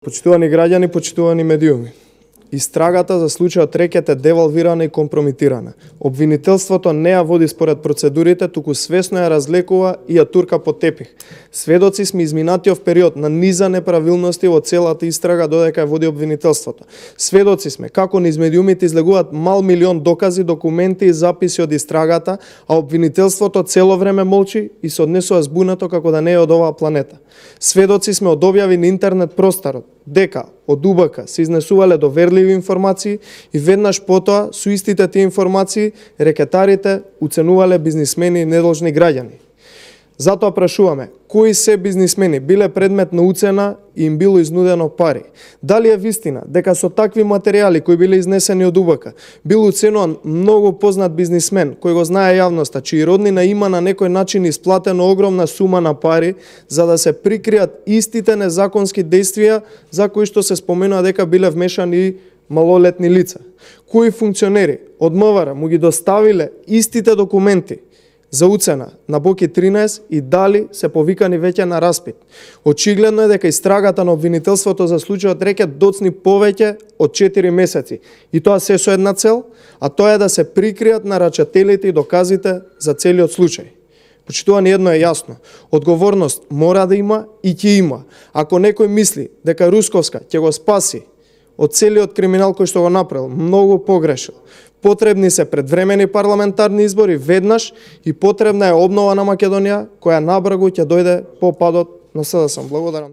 Почитувани граѓани, почитувани медиуми. Истрагата за случајот Рекет е девалвирана и компрометирана. Обвинителството не ја води според процедурите, туку свесно ја разлекува и ја турка под тепих. Сведоци сме изминатиот период на низа неправилности во целата истрага додека ја води обвинителството. Сведоци сме како низ медиумите излегуваат мал милион докази, документи и записи од истрагата, а обвинителството цело време молчи и се однесува збунато како да не е од оваа планета. Сведоци сме од објави на интернет просторот дека од УБК се изнесувале доверливи информации и веднаш потоа со истите тие информации рекетарите уценувале бизнисмени и недолжни граѓани. Затоа прашуваме, кои се бизнисмени биле предмет на уцена и им било изнудено пари? Дали е вистина дека со такви материјали кои биле изнесени од УБК бил уценуван многу познат бизнисмен кој го знае јавноста, чии роднина има на некој начин исплатено огромна сума на пари за да се прикријат истите незаконски действија за кои што се споменува дека биле вмешани и малолетни лица? Кои функционери од МВР му ги доставиле истите документи за уцена на Боки 13 и дали се повикани веќе на распит? Очигледно е дека истрагата на обвинителството за случајот Рекет доцни повеќе од 4 месеци и тоа се со една цел, а тоа е да се прикријат нарачателите и доказите за целиот случај. Почитувани, едно е јасно. Одговорност мора да има и ќе има. Ако некој мисли дека Русковска ќе го спаси од целиот криминал кој што го направил, многу погрешил. Потребни се предвремени парламентарни избори веднаш и потребна е обнова на Македонија која набрагу ќе дојде по падот на СДСМ. Благодарам.